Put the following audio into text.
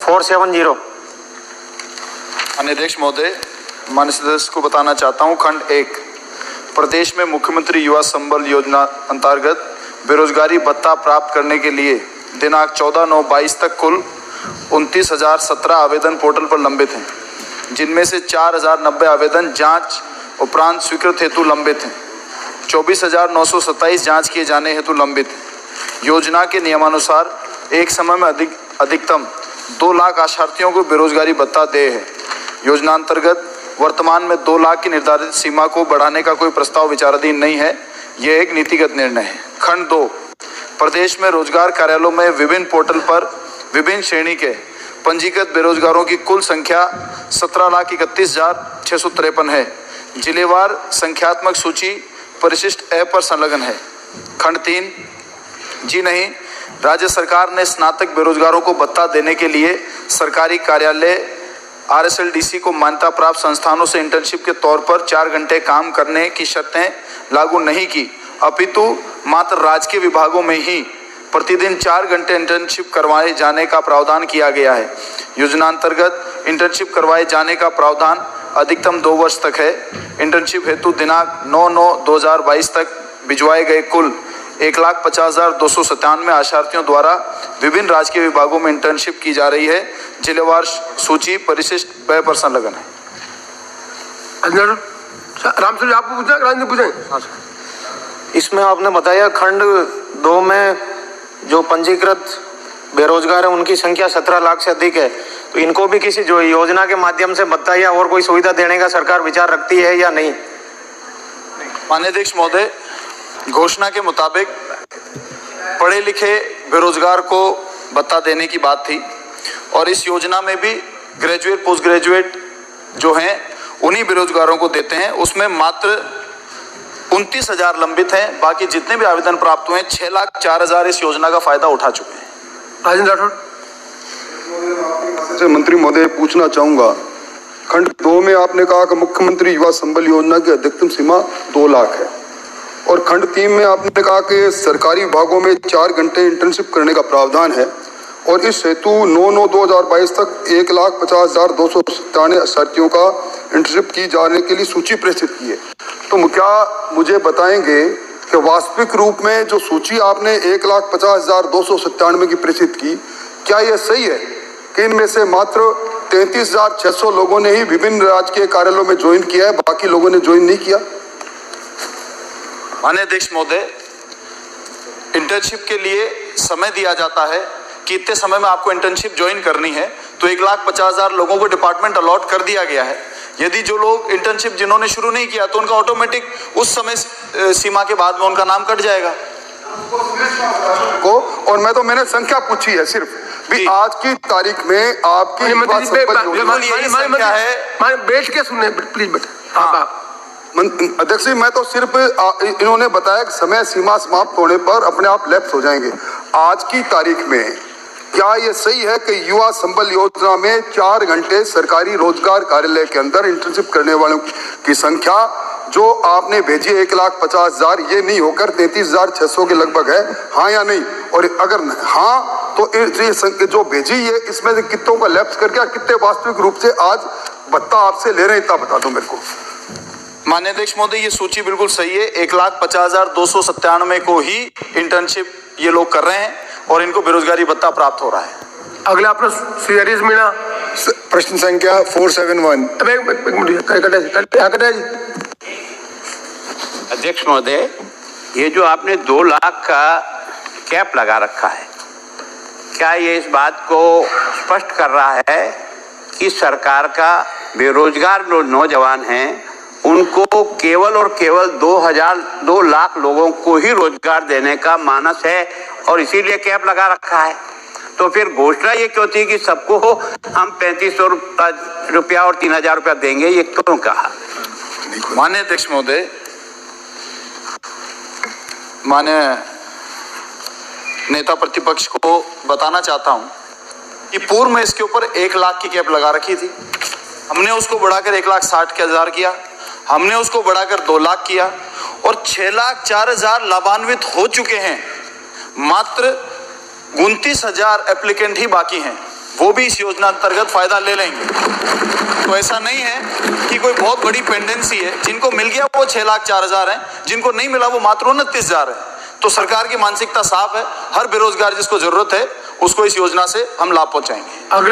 470। माननीय अध्यक्ष महोदय, माननीय सदस्य को बताना चाहता हूं, खंड 1 प्रदेश में मुख्यमंत्री युवा संबल योजना अंतर्गत बेरोजगारी भत्ता प्राप्त करने के लिए दिनांक 14/9/22 तक कुल 29,017 आवेदन पोर्टल पर लंबित हैं, जिनमें से 4,090 आवेदन जांच उपरांत स्वीकृत हेतु लंबित हैं। 24,927 जांच किए जाने हेतु लंबित हैं। योजना के नियमानुसार एक समय में अधिकतम 2 लाख आशार्थियों को बेरोजगारी भत्ता देय है। योजना अंतर्गत वर्तमान में 2 लाख की निर्धारित सीमा को बढ़ाने का कोई प्रस्ताव विचाराधीन नहीं है। यह एक नीतिगत निर्णय है। खंड 2 प्रदेश में रोजगार कार्यालयों में विभिन्न पोर्टल पर विभिन्न श्रेणी के पंजीकृत बेरोजगारों की कुल संख्या 17,31,653 है। जिलेवार संख्यात्मक सूची परिशिष्ट ए पर संलग्न है। खंड 3 जी नहीं, राज्य सरकार ने स्नातक बेरोजगारों को भत्ता देने के लिए सरकारी कार्यालय RSLDC को मान्यता प्राप्त संस्थानों से इंटर्नशिप के तौर पर 4 घंटे काम करने की शर्तें लागू नहीं की, अपितु मात्र राजकीय विभागों में ही प्रतिदिन 4 घंटे इंटर्नशिप करवाए जाने का प्रावधान किया गया है। योजना अंतर्गत इंटर्नशिप करवाए जाने का प्रावधान अधिकतम 2 वर्ष तक है। इंटर्नशिप हेतु दिनांक 9/9/2022 तक भिजवाए गए कुल 1,50,297 आशार्थियों द्वारा विभिन्न राजकीय विभागों में इंटर्नशिप की जा रही है। जिलेवार सूची परिशिष्ट ब पर संलग्न है। रामचंद्र आपको पूछना, राजेंद्र पूछें? इसमें आपने बताया खंड 2 में जो पंजीकृत बेरोजगार है उनकी संख्या 17 लाख से अधिक है, तो इनको भी किसी जो योजना के माध्यम से भत्ता या और कोई सुविधा देने का सरकार विचार रखती है या नहीं? माननीय अध्यक्ष महोदय, घोषणा के मुताबिक पढ़े लिखे बेरोजगार को भत्ता देने की बात थी और इस योजना में भी ग्रेजुएट पोस्ट ग्रेजुएट जो हैं उन्हीं बेरोजगारों को देते हैं। उसमें मात्र 29,000 लंबित हैं। बाकी जितने भी आवेदन प्राप्त हुए हैं 6,04,000 इस योजना का फायदा उठा चुके हैं। राजेंद्र राठौड़। मंत्री महोदय, पूछना चाहूंगा, खंड 2 में आपने कहा कि मुख्यमंत्री युवा संबल योजना की अधिकतम सीमा 2 लाख है और खंड 3 में आपने कहा कि सरकारी विभागों में 4 घंटे इंटर्नशिप करने का प्रावधान है और इस हेतु 9/9/2022 तक 1,50,297 आशार्थियों का इंटर्नशिप की जाने के लिए सूची प्रेषित की है। तो क्या मुझे बताएंगे कि वास्तविक रूप में जो सूची आपने 1,50,297 की प्रेषित की, क्या यह सही है कि इनमें से मात्र 33,600 लोगों ने ही विभिन्न राजकीय कार्यालयों में ज्वाइन किया है, बाकी लोगों ने ज्वाइन नहीं किया? माननीय अध्यक्ष महोदय, इंटर्नशिप के लिए समय दिया जाता है कि इतने समय में आपको इंटर्नशिप ज्वाइन करनी है, तो 1,50,000 लोगों को डिपार्टमेंट अलॉट कर दिया गया है। यदि जो लोग इंटर्नशिप जिन्होंने शुरू नहीं किया तो उनका ऑटोमेटिक उस समय सीमा के बाद में उनका नाम कट जाएगा को। और मैंने संख्या पूछी है सिर्फ भी आज की तारीख में आपकी बैठ के सुनने प्लीज बेटा। अध्यक्ष जी, मैं तो सिर्फ इन्होंने बताया कि समय सीमा समाप्त होने पर अपने आप लैप्स हो जाएंगे। आज की तारीख में क्या यह सही है कि युवा संबल योजना में 4 घंटे सरकारी रोजगार कार्यालय के अंदर इंटर्नशिप करने वालों की संख्या जो आपने भेजी 1,50,000 ये नहीं होकर 33,600 के लगभग है, हाँ या नहीं? और अगर हाँ तो ये जो भेजी है इसमें से कितनों का लैप्स करके कितने वास्तविक रूप से आज भत्ता आपसे ले रहे हैं, इतना बता दो मेरे को। माननीय अध्यक्ष महोदय, ये सूची बिल्कुल सही है। 1,50,297 को ही इंटर्नशिप ये लोग कर रहे हैं और इनको बेरोजगारी भत्ता प्राप्त हो रहा है। अगला प्रश्न श्री हरीश मीणा, प्रश्न संख्या 471। अध्यक्ष महोदय, ये जो आपने 2 लाख का कैप लगा रखा है, क्या ये इस बात को स्पष्ट कर रहा है कि सरकार का बेरोजगार जो नौजवान हैं उनको केवल और केवल 2 लाख लोगों को ही रोजगार देने का मानस है और इसीलिए कैप लगा रखा है? तो फिर घोषणा ये क्यों थी कि सबको हम 3,500 रुपया और 3,000 रुपया देंगे, ये क्यों कहा? माननीय अध्यक्ष महोदय, माननीय नेता प्रतिपक्ष को बताना चाहता हूं कि पूर्व में इसके ऊपर 1 लाख की कैप लगा रखी थी। हमने उसको बढ़ाकर 1,60,000 किया, हमने उसको बढ़ाकर 2 लाख किया और 6,04,000 लाभान्वित हो चुके हैं। मात्र 29,000 एप्लीकेंट ही बाकी हैं। वो भी इस योजना अंतर्गत फायदा ले लेंगे। तो ऐसा नहीं है कि कोई बहुत बड़ी पेंडेंसी है, जिनको मिल गया वो 6,04,000 है, जिनको नहीं मिला वो मात्र 29,000 है। तो सरकार की मानसिकता साफ है, हर बेरोजगार जिसको जरूरत है उसको इस योजना से हम लाभ पहुंचाएंगे। अगले